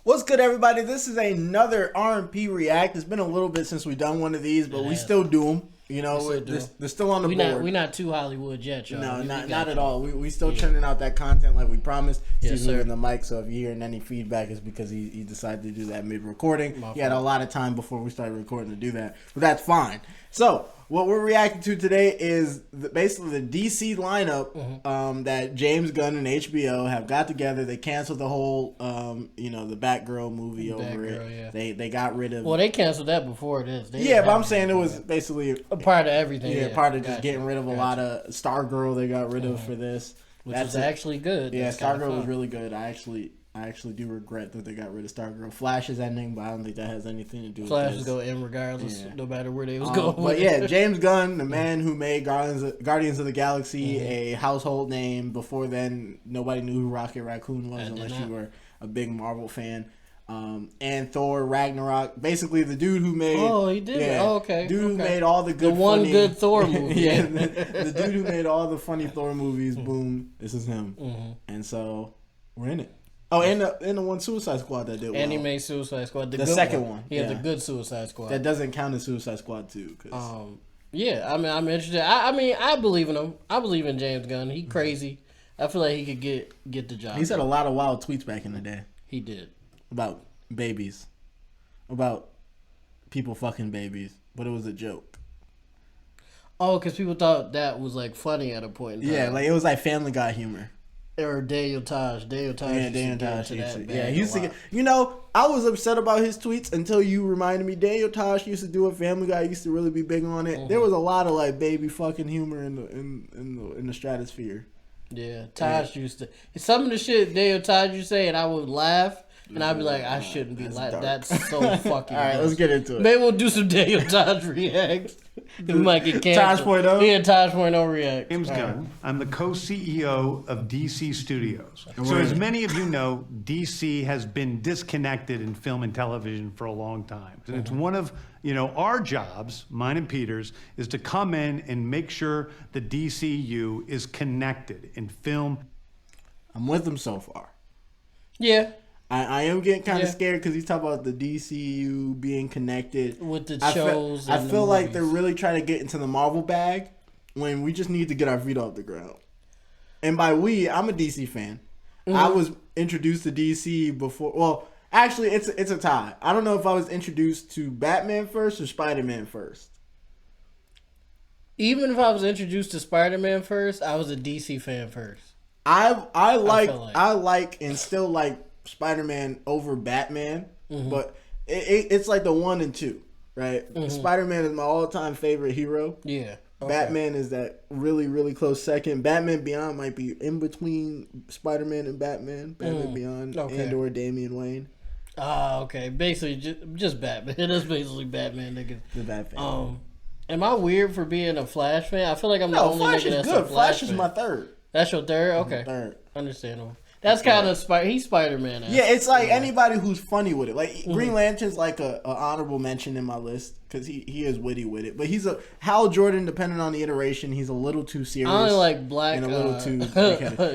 What's good, everybody? This is another R&P React. It's been a little bit since we've done one of these, but we still do them. You know, they're still on the board. We're not too Hollywood yet, y'all. No, not at all. We still churning out that content like we promised. Yes, He's moving the mic, so if you're hearing any feedback, it's because he decided to do that mid-recording. He had a lot of time before we started recording to do that, but that's fine. So, what we're reacting to today is basically the DC lineup that James Gunn and HBO have got together. They canceled the whole, the Batgirl movie over it. Yeah. They got rid of. Well, they canceled that before this. But I'm saying it was basically a part of everything. Yeah, part of just getting rid of a lot of Stargirl. They got rid of for this, which is actually good. Yeah, Stargirl was really good. I actually do regret that they got rid of Stargirl. Flash is ending, but I don't think that has anything to do with Flash this. is going to end regardless, no matter where they was going. But yeah, James Gunn, the man who made Guardians of the Galaxy a household name. Before then, nobody knew who Rocket Raccoon was unless you were a big Marvel fan. And Thor Ragnarok, basically the dude who made. Oh, he did. Yeah, okay. Dude who made all the good. Good Thor movie. Yeah, the dude who made all the funny Thor movies. Boom, this is him. And so we're in it. Oh, and the one Suicide Squad that did well. And he made Suicide Squad. The second one. He has a good Suicide Squad. That doesn't count as Suicide Squad 2. Yeah, I mean, I'm interested. I believe in him. I believe in James Gunn. He crazy. I feel like he could get the job. He said a lot of wild tweets back in the day. He did. About babies. About people fucking babies. But it was a joke. Oh, because people thought that was like funny at a point in time. Yeah, like it was like Family Guy humor. Or Daniel Taj. Yeah, he used to get. You know, I was upset about his tweets until you reminded me. Daniel Taj used to do it. Family Guy used to really be big on it. There was a lot of like baby fucking humor in the stratosphere. Yeah, Taj used to. Some of the shit Daniel Taj used to say, and I would laugh. And I'd be like, I shouldn't be like that's so fucking. All right, let's get into it. Maybe we'll do some Daniel Taj reacts. We might get canceled. Taj.0? Yeah, Taj.0 react. James Gunn. I'm the co-CEO of DC Studios. So as many of you know, DC has been disconnected in film and television for a long time. And it's one of, our jobs, mine and Peter's, is to come in and make sure the DCU is connected in film. I'm with them so far. Yeah. I am getting kind of scared because he's talking about the DCU being connected with the shows. I feel like they're really trying to get into the Marvel bag when we just need to get our feet off the ground. And by we, I'm a DC fan. I was introduced to DC before. Well, actually, it's a tie. I don't know if I was introduced to Batman first or Spider-Man first. Even if I was introduced to Spider-Man first, I was a DC fan first. I like and still like Spider-Man over Batman, but it's like the 1 and 2, right? Spider-Man is my all-time favorite hero. Yeah. Okay. Batman is that really, really close second. Batman Beyond might be in between Spider-Man and Batman. Batman Beyond and or Damian Wayne. Okay. Basically, just Batman. That's basically Batman, nigga. The Batman. Am I weird for being a Flash fan? I feel like I'm the only Flash nigga that's good. a Flash is fan. my third. That's your third? Okay. Third. Understandable. That's kind of he's Spider-Man. Yeah, it's like anybody who's funny with it. Like Green Lantern's like a honorable mention in my list because he is witty with it. But he's a Hal Jordan, depending on the iteration, he's a little too serious. I only like black and a little too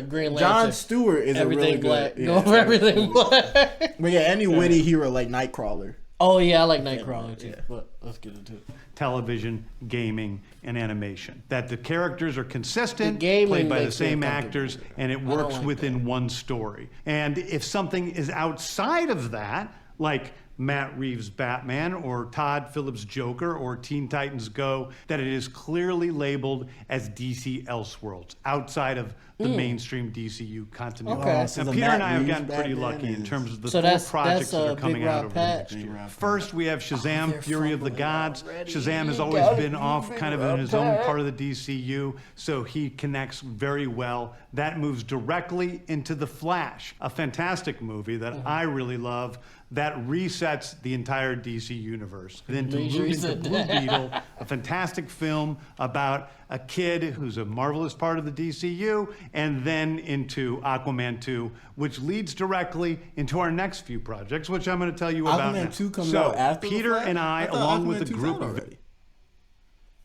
Green Lantern. John Stewart is everything a really black. good. Go for everything black. But yeah, any witty hero like Nightcrawler. Oh yeah, I like Nightcrawler too. But let's get into it. Television, gaming, and animation. That the characters are consistent, played by the same actors, and it works within one story. And if something is outside of that, like Matt Reeves' Batman or Todd Phillips' Joker or Teen Titans Go, that it is clearly labeled as DC Elseworlds, outside of the mainstream DCU continuity. Okay. Now, Peter and I have gotten pretty lucky in terms of the four projects that are coming out over the next year. First, we have Shazam, Fury of the Gods. Shazam has always been off kind of in his own part of the DCU, so he connects very well. That moves directly into The Flash, a fantastic movie that I really love that resets the entire DC universe. Then to move into Blue Beetle, a fantastic film about a kid who's a marvelous part of the DCU, and then into Aquaman 2, which leads directly into our next few projects, which I'm going to tell you about now. Aquaman 2 comes out after Peter and I along with a group of...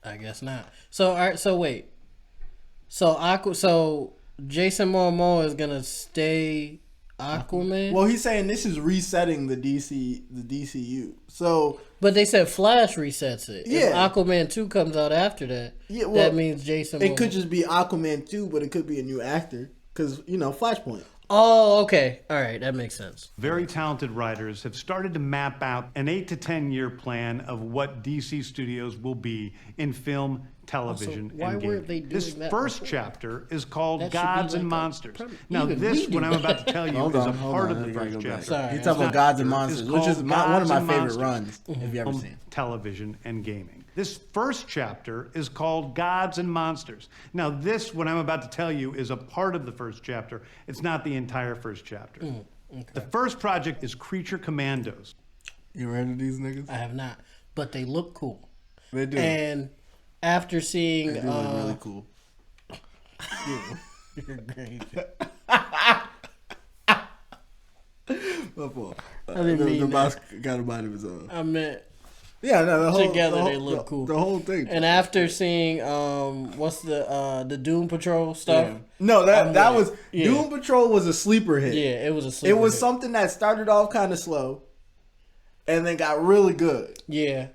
I guess not. So, all right, so wait. So Jason Momoa is going to stay Aquaman. Well, he's saying this is resetting the DCU. So, but they said Flash resets it. Yeah. If Aquaman 2 comes out after that, that means Jason. It could just be Aquaman 2, but it could be a new actor because Flashpoint. Oh, okay. All right, that makes sense. Very talented writers have started to map out an 8 to 10 year plan of what DC Studios will be in film, television, why and weren't gaming. they doing This that first before? chapter is called That should Gods be and like Monsters. probably Now, even this, we what do I'm about to tell you, is a part of the first chapter. Sorry. He's talking about Gods and Monsters, which is one of my favorite runs. Mm-hmm. If you ever seen television and gaming. This first chapter is called Gods and Monsters. Now, this, what I'm about to tell you, is a part of the first chapter. It's not the entire first chapter. Okay. The first project is Creature Commandos. You read of these niggas? I have not, but they look cool. They do. And after seeing, they do look really cool. You're great. My fault. I didn't mean the that. mouse got a mind of his own. I meant The whole together the whole, they look cool. The whole thing. And after seeing what's the Doom Patrol stuff? Yeah. No, that was Yeah. Doom Patrol was a sleeper hit. Yeah, it was a sleeper It was hit. something that started off kind of slow, and then got really good. Yeah.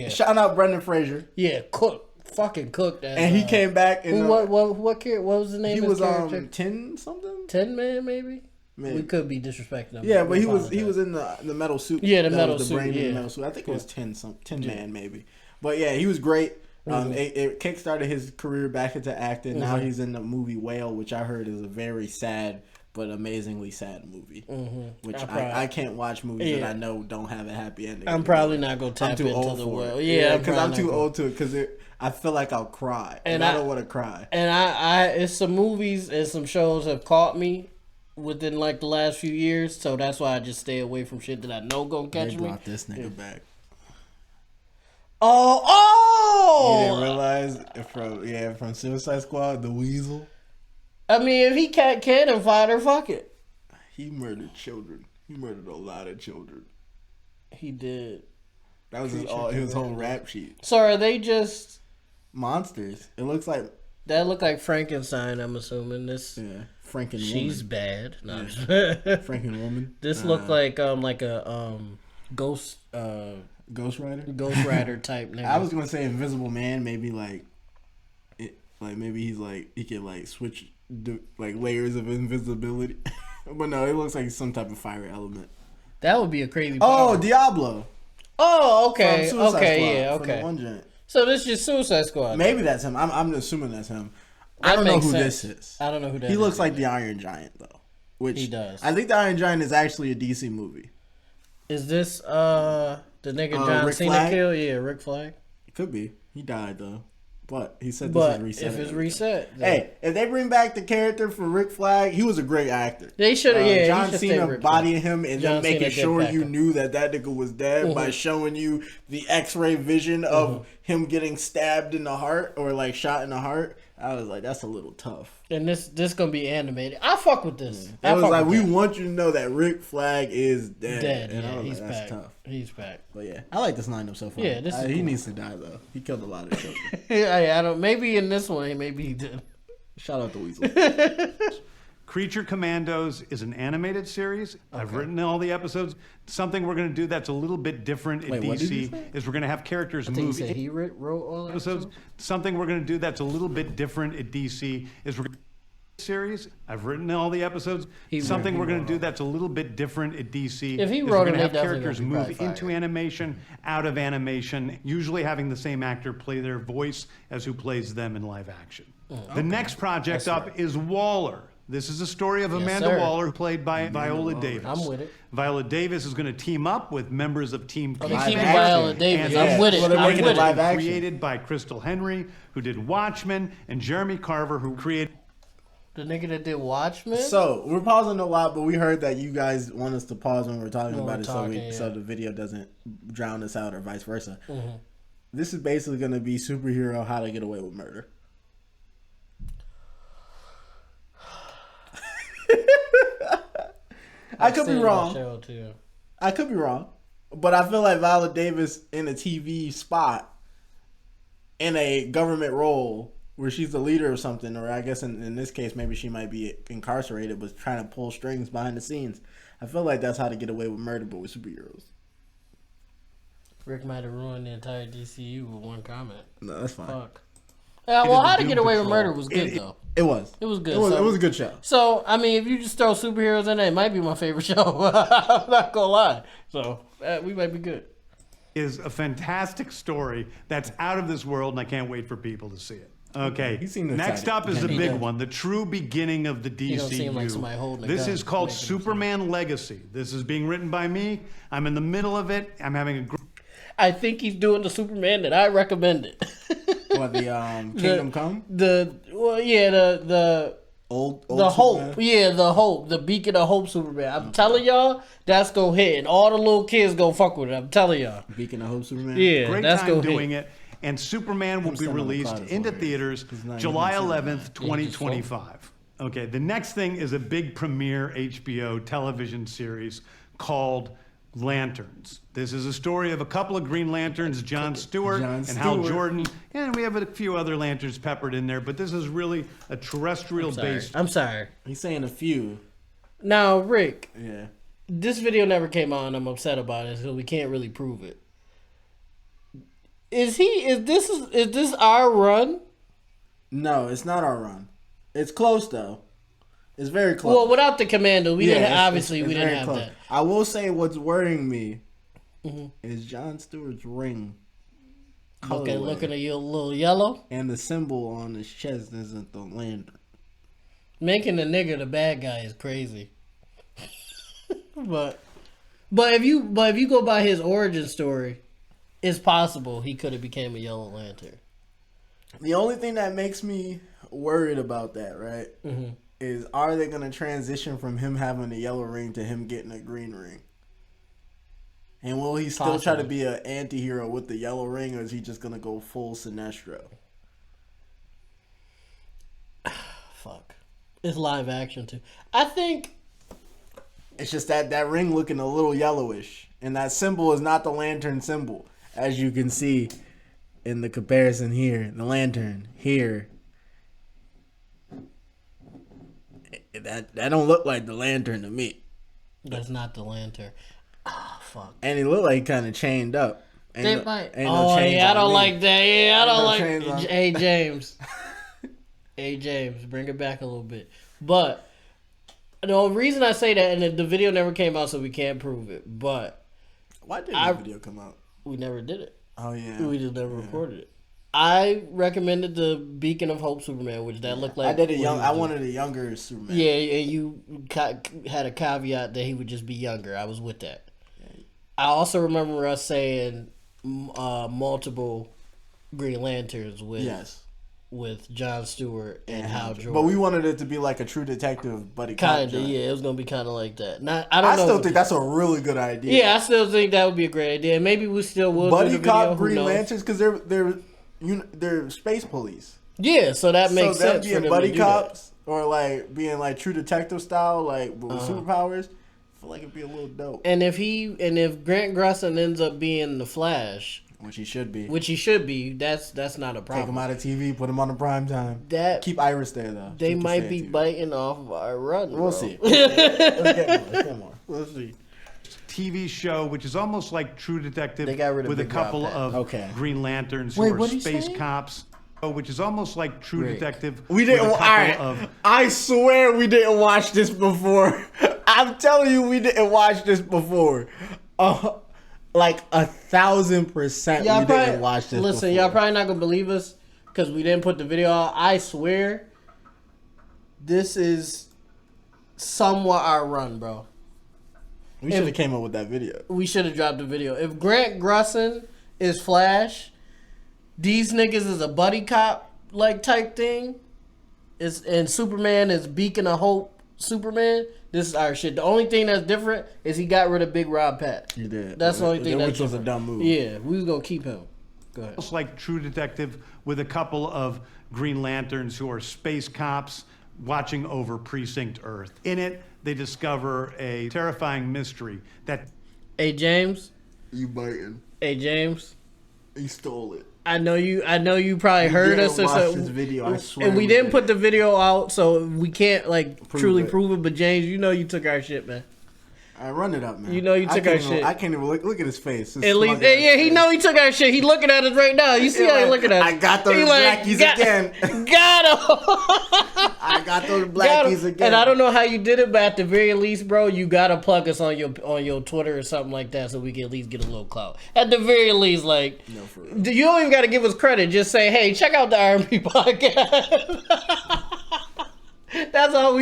Shout out Brendan Fraser. Yeah, fucking cooked. As, And he came back and what was the name? he of his was character? 10 something. 10 Man maybe. Maybe. We could be disrespecting him. Yeah, but We he was apologize. in the metal suit. Yeah, the That metal was suit, brain in yeah. the metal suit. I think it was 10 man maybe. But yeah, he was great. It kickstarted his career back into acting. Now he's in the movie Whale, which I heard is a very sad but amazingly sad movie. Which I can't watch movies that I know don't have a happy ending. I'm probably not gonna tap into the Whale. Yeah, because I'm too old to it. Because I feel like I'll cry, and I don't want to cry. And it's some movies and some shows have caught me within like the last few years, so that's why I just stay away from shit that I know gonna catch They me. brought this nigga back. Oh! You didn't realize from Suicide Squad, the Weasel. I mean, if he can't cannon fodder, fuck it. He murdered children. He murdered a lot of children. He did. That was his whole rap sheet. So are they just Monsters? It looks like that look like Frankenstein? I'm assuming this. Yeah, Franken She's woman. bad. No. Franken woman. This looked like a ghost Ghost Rider. Ghost Rider type name. I was gonna say Invisible Man. Maybe maybe he can like switch layers of invisibility. But no, it looks like some type of fire element. That would be a crazy. Oh, power. Diablo. Oh, okay, From Suicide Squad, yeah, from the okay. one joint. So this is just Suicide Squad. Maybe that's him. I'm assuming that's him. That I don't know makes who sense. this is. I don't know who that is. He looks like the Iron Giant though. Which He does. I think the Iron Giant is actually a DC movie. Is this the nigga John Rick Cena Flag? kill? Yeah, Rick Flag. It could be. He died though. But he said this But is reset. if it's reset, then Hey, if they bring back the character for Rick Flag, he was a great actor. they should have. John Cena bodying him and John then making Cena sure did you back knew that nigga was dead by showing you the X-ray vision of him getting stabbed in the heart or like shot in the heart. I was like, that's a little tough. And this gonna be animated. I fuck with this. It was like, we want you to know that Rick Flag is dead. And I Yeah, was he's like, that's back. tough. He's back. But yeah, I like this lineup so far. Yeah, this is he cool. needs to die though. He killed a lot of children. I don't. Maybe in this one, maybe he did. Shout out to Weasel. Creature Commandos is an animated series. I've written all the episodes. Something we're going to do that's a little bit different at Wait, what did you DC say? is we're going to have characters I think he move said he wrote all the episodes. Something we're going to do that's a little bit different at DC is we're going to series. I've written all the episodes. Something we're going to do that's a little bit different at DC. If he is wrote we're them, going to they have definitely characters gonna be move probably into fired. animation, out of animation, usually having the same actor play their voice as who plays them in live action. The next project up is Waller. This is a story of Amanda sir. Waller, played by Viola Davis. I'm with it. Viola Davis is going to team up with members of Team They Peace. keep action. Viola Davis. And I'm with it. well, they're I'm making with it live it. action. Created by Crystal Henry, who did Watchmen, and Jeremy Carver, who created The nigga that did Watchmen. So we're pausing a lot, but we heard that you guys want us to pause when we're talking When about we're it, talking, so yeah. the video doesn't drown us out or vice versa. This is basically going to be superhero how to get away with murder. I could be Seen that wrong. show, too. I could be wrong, but I feel like Viola Davis in a TV spot in a government role where she's the leader or something, or I guess in this case maybe she might be incarcerated, but trying to pull strings behind the scenes. I feel like that's how to get away with murder, but with superheroes. Rick might have ruined the entire DCU with one comment. No, that's fine. Fuck. Well, How to Get Away with Murder was good, though. It was. It was good. It was a good show. So, I mean, if you just throw superheroes in there, it might be my favorite show. I'm not going to lie. So, we might be good. Is a fantastic story that's out of this world, and I can't wait for people to see it. Okay, next up is the big one, the true beginning of the DCU. Don't seem like somebody holding a This gun is called Superman Legacy. This is being written by me. I'm in the middle of it. I'm having a I think he's doing the Superman that I recommended. What, the Kingdom Come? The old the Hope. Superman? Yeah, the Hope. The Beacon of Hope Superman. I'm telling y'all, that's gonna hit. And all the little kids gonna fuck with it. I'm telling y'all. Beacon of Hope Superman? Yeah, great that's time gonna doing hit. it. And Superman will be released into theaters July 11th, 2025. Okay, the next thing is a big premiere HBO television series called Lanterns. This is a story of a couple of Green Lanterns, John Stewart and Hal Jordan, and we have a few other lanterns peppered in there, but this is really a terrestrial-based... I'm sorry. He's saying a few. Now, Rick, Yeah. this video never came out and I'm upset about it, so we can't really prove it. Is this our run? No, it's not our run. It's close, though. It's very close. Well, without the commando, we didn't have close. that. I will say what's worrying me is John Stewart's ring. Looking at you a little yellow. And the symbol on his chest isn't the lantern. Making the nigga the bad guy is crazy. but if you go by his origin story, it's possible he could have became a Yellow Lantern. The only thing that makes me worried about that, right, is are they going to transition from him having a yellow ring to him getting a green ring? And will he still try to be an anti-hero with the yellow ring, or is he just going to go full Sinestro? Fuck. It's live action, too. I think... It's just that ring looking a little yellowish. And that symbol is not the lantern symbol. As you can see in the comparison here. The lantern here. That don't look like the lantern to me. That's not the lantern. Ah, fuck. And he looked like kind of chained up. They might. I don't like that. Yeah, I don't like. Hey James. Hey James, bring it back a little bit. But the reason I say that, and the video never came out, so we can't prove it. But why didn't the video come out? We never did it. Oh yeah. We just never recorded it. I recommended the Beacon of Hope Superman, which that looked like... I wanted a younger Superman. Yeah, and you had a caveat that he would just be younger. I was with that. I also remember us saying multiple Green Lanterns with John Stewart and Hal Jordan. But we wanted it to be like a True Detective buddy cop. Kinda, yeah. It was gonna be kind of like that. I still think that's a really good idea. Yeah, I still think that would be a great idea. And maybe we still will buddy do the cop video. Green Lanterns, because they're space police. Yeah, so that makes sense. So them being buddy cops or like being like True Detective style, like with superpowers, I feel like it'd be a little dope. And if Grant Gustin ends up being the Flash, which he should be, that's not a problem. Take him out of TV, put him on the prime time. Keep Iris there though. They might be biting off of our run. We'll see. Let's get more. We'll see. TV show, which is almost like True Detective, with a couple of Green Lanterns who are space cops. Which is almost like True Detective. We didn't. I swear we didn't watch this before. I'm telling you, we didn't watch this before. Like 1,000%, we didn't watch this. Listen, y'all probably not gonna believe us because we didn't put the video out. I swear, this is somewhat our run, bro. We should have came up with that video. We should have dropped the video. If Grant Gustin is Flash, these niggas is a buddy cop like type thing, and Superman is Beacon of Hope Superman. This is our shit. The only thing that's different is he got rid of Big Rob Pat. He did. That's the only thing that's different. Which was a dumb move. Yeah, we was gonna keep him. Go ahead. It's like True Detective with a couple of Green Lanterns who are space cops watching over Precinct Earth. In it, they discover a terrifying mystery that... Hey, James? You biting. Hey, James? He stole it. I know you probably heard us. This video, I swear. And we didn't put the video out, so we can't truly prove it. But James, you took our shit, man. I run it up, man. You took our shit. I can't even look at his face. At least, he know he took our shit. He looking at us right now. You see how he looking at us? I got those blackies again. Got him. I got those blackies again. And I don't know how you did it, but at the very least, bro, you gotta plug us on your Twitter or something like that, so we can at least get a little clout. At the very least, no, for real. You don't even gotta give us credit. Just say, hey, check out the R&B podcast. That's all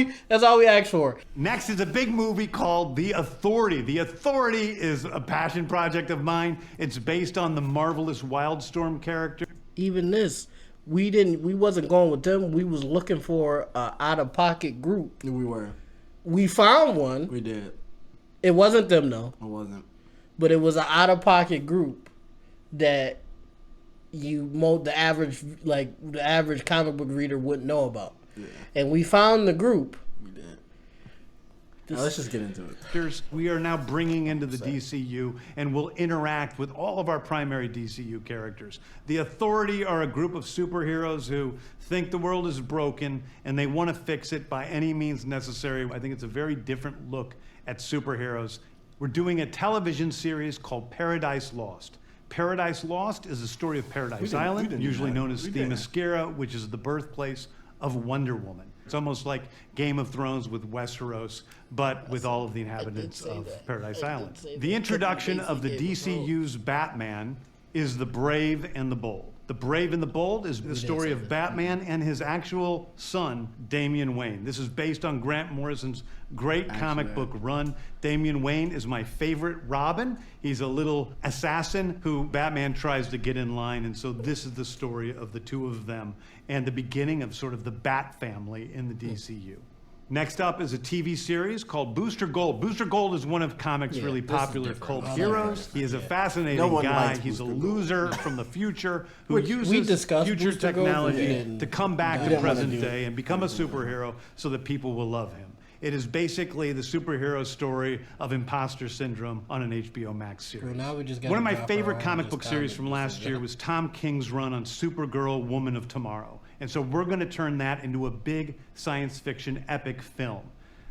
we ask for. Next is a big movie called The Authority. The Authority is a passion project of mine. It's based on the marvelous Wildstorm character. Even this, we wasn't going with them. We was looking for a out-of-pocket group. We were. We found one. We did. It wasn't them though. It wasn't. But it was an out-of-pocket group that the average comic book reader wouldn't know about. Yeah. And we found the group. We did. Now let's just get into it. We are now bringing into the DCU and will interact with all of our primary DCU characters. The Authority are a group of superheroes who think the world is broken and they want to fix it by any means necessary. I think it's a very different look at superheroes. We're doing a television series called Paradise Lost. Paradise Lost is the story of Paradise Island, usually known as Themyscira, which is the birthplace of Wonder Woman. It's almost like Game of Thrones with Westeros, but with all of the inhabitants of Paradise Island. The introduction of the DCU's Batman is The Brave and the Bold. The Brave and the Bold is the story of Batman and his actual son, Damian Wayne. This is based on Grant Morrison's great comic book run. Damian Wayne is my favorite Robin. He's a little assassin who Batman tries to get in line, and so this is the story of the two of them and the beginning of sort of the Bat family in the DCU. Next up is a TV series called Booster Gold. Booster Gold is one of comics' really popular cult heroes. He is a fascinating guy. He's a loser from the future who uses future technology to come back to present day and become a superhero so that people will love him. It is basically the superhero story of imposter syndrome on an HBO Max series. Well, now we just one of my favorite comic book series from last year was Tom King's run on Supergirl, Woman of Tomorrow. And so we're going to turn that into a big science fiction epic film.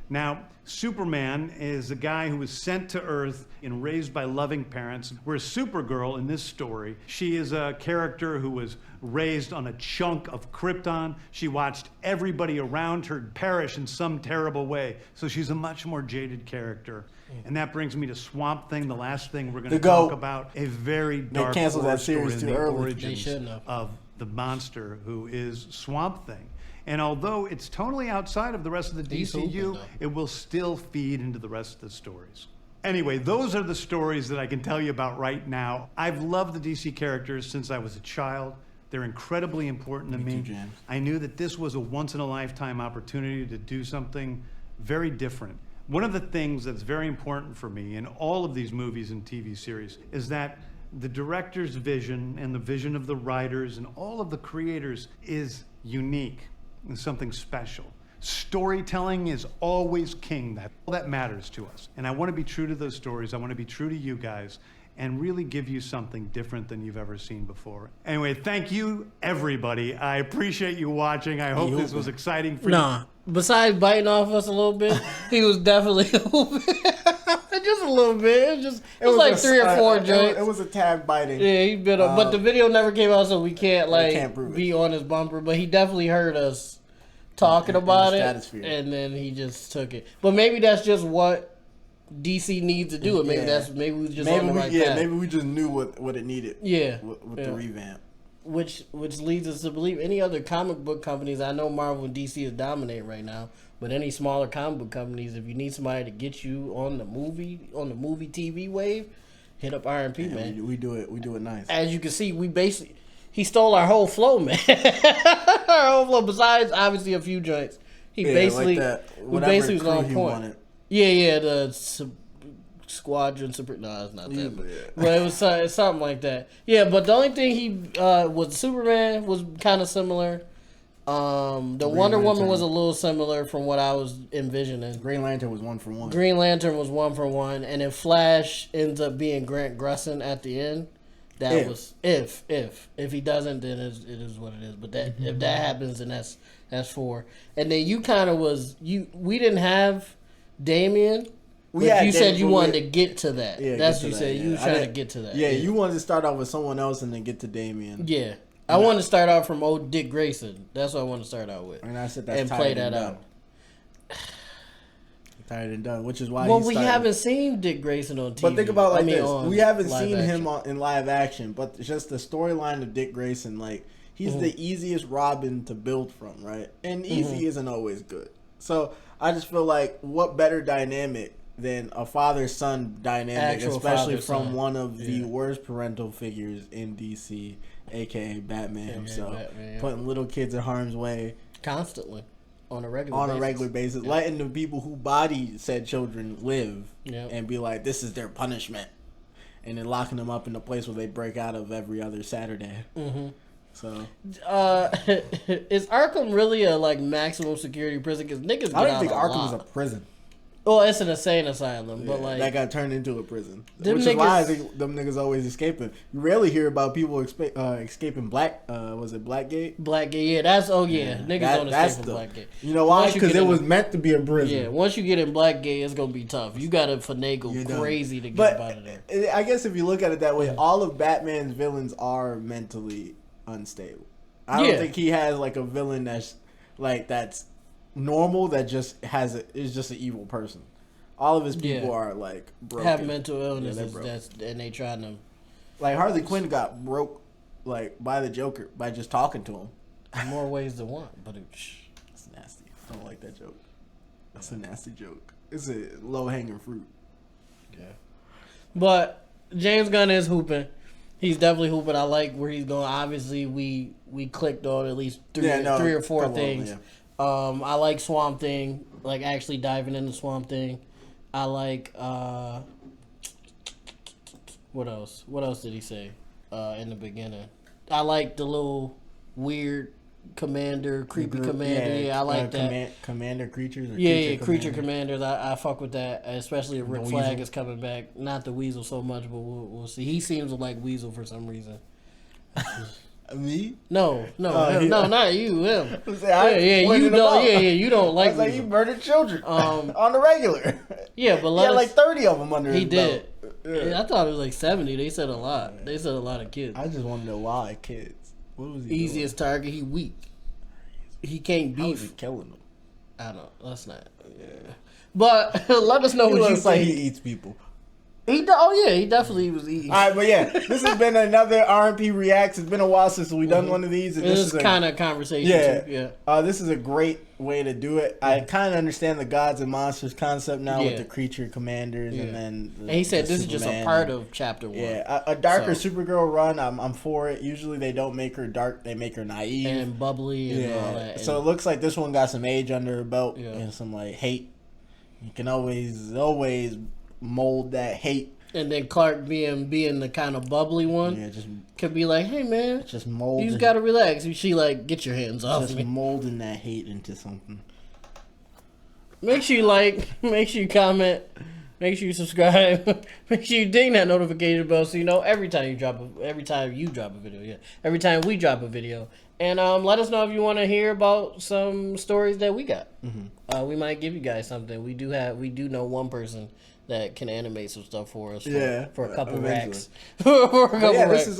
Now, Superman is a guy who was sent to Earth and raised by loving parents. Whereas Supergirl in this story, she is a character who was raised on a chunk of Krypton. She watched everybody around her perish in some terrible way. So she's a much more jaded character. And that brings me to Swamp Thing, the last thing we're going to talk about. A very dark story in the origins of the monster who is Swamp Thing. And although it's totally outside of the rest of the DCU, it will still feed into the rest of the stories. Anyway, those are the stories that I can tell you about right now. I've loved the DC characters since I was a child. They're incredibly important to me. Too, James. I knew that this was a once-in-a-lifetime opportunity to do something very different. One of the things that's very important for me in all of these movies and TV series is that the director's vision and the vision of the writers and all of the creators is unique and something special. Storytelling is always king. That's all that matters to us. And I want to be true to those stories. I want to be true to you guys and really give you something different than you've ever seen before. Anyway, thank you, everybody. I appreciate you watching. I hope this was exciting for you. Besides biting off us a little bit, he was definitely a little bit. Just a little bit. It was like 3 or 4 joints. It was a tad biting. Yeah, he bit up. But the video never came out, so we can't be on his bumper. But he definitely heard us talking about it, and then he just took it. But maybe that's just what DC needs to do. Maybe we just on the right path. Maybe we just knew what it needed. Yeah, with the revamp. Which leads us to believe any other comic book companies. I know Marvel and DC is dominating right now, but any smaller comic book companies, if you need somebody to get you on the movie TV wave, hit up R&P, man. We do it nice. As you can see, he stole our whole flow, man. Our whole flow. Besides, obviously, a few joints. We basically was on point. Yeah, the Squadron Super. No, it's not that. But it was something like that. Yeah, but the only thing he was Superman was kind of similar. The Wonder Woman was a little similar from what I was envisioning. Green Lantern was 1 for 1. Green Lantern was 1 for 1, and then Flash ends up being Grant Gustin at the end. That was if he doesn't, then it is what it is. But that if that happens, then that's 4. And then you kind of we didn't have Damien. You said you wanted to get to that. Yeah, that's what you said. You were trying to get to that. Yeah, you wanted to start off with someone else and then get to Damien. Yeah. I wanted to start off from old Dick Grayson. That's what I want to start out with. And I said that's and play that out. Tired and done, which is why. Well, we haven't seen Dick Grayson on TV. But think about this: we haven't seen him in live action, but it's just the storyline of Dick Grayson. Like he's the easiest Robin to build from, right? And easy isn't always good. So I just feel like what better dynamic than a father-son dynamic, especially from one of the worst parental figures in DC, aka Batman himself, putting little kids in harm's way constantly. On a regular basis, letting the people who body said children live and be like, this is their punishment, and then locking them up in a place where they break out of every other Saturday. So, is Arkham really a maximum security prison? Because niggas, I don't think Arkham is a prison. Well, it's an insane asylum, but that got turned into a prison, which is why I think them niggas always escaping. You rarely hear about people escaping Black. Was it Blackgate? Blackgate, yeah. Niggas don't escape from Blackgate. You know why? Because it was meant to be a prison. Yeah, once you get in Blackgate, it's gonna be tough. You gotta finagle crazy to get out of there. I guess if you look at it that way, all of Batman's villains are mentally unstable. I don't think he has a villain that's normal that just is just an evil person. All of his people are broken. Have mental illnesses and they trying to Harley Quinn got broke by the Joker by just talking to him. In more ways than one, but it's nasty. I don't like that joke. That's a nasty joke. It's a low hanging fruit. Yeah. But James Gunn is hooping. He's definitely hooping. I like where he's going. Obviously we clicked on at least three or four things. I like Swamp Thing, actually diving into Swamp Thing. I like what else? What else did he say in the beginning? I like the little weird commander, creepy commander. Yeah, I like that. Commander creatures. Or creature commanders. I fuck with that, especially if Rick Flag is coming back. Not the Weasel so much, but we'll see. He seems like Weasel for some reason. Me? No, not you. Him. You don't. You don't like. He murdered children on the regular. Yeah, but he had 30 of them under his belt. Yeah, I thought it was 70. They said a lot. Yeah. They said a lot of kids. I just want to know why kids. What was he easiest doing? Target? He weak. He can't beef. How was he killing them? I don't. Let's not. Yeah. But let us know what you think. He eats people. He definitely was eating. All right, but this has been another RMP Reacts. It's been a while since we've done one of these. And this is kind of conversation. Yeah. This is a great way to do it. I kind of understand the gods and monsters concept now with the creature commanders, and then. And he said this is just a part of chapter 1. Yeah, a darker Supergirl run. I'm for it. Usually they don't make her dark; they make her naive and bubbly and all that. So it looks like this one got some age under her belt and some hate. You can always mold that hate. And then Clark being the kind of bubbly one, just could be like, "Hey man, just mold. You just gotta relax." She get your hands off me. Just molding that hate into something. Make sure you make sure you comment, make sure you subscribe, make sure you ding that notification bell so you know every time we drop a video. And let us know if you want to hear about some stories that we got. We might give you guys something. We do know one person that can animate some stuff for us for a couple racks. This has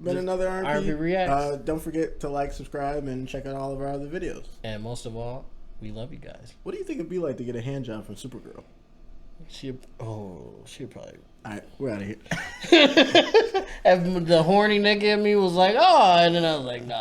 been another RP Reacts. Don't forget to subscribe, and check out all of our other videos. And most of all, we love you guys. What do you think it'd be like to get a hand job from Supergirl? She'd probably. All right, we're out of here. If the horny nigga in me was like, oh, and then I was like, nah.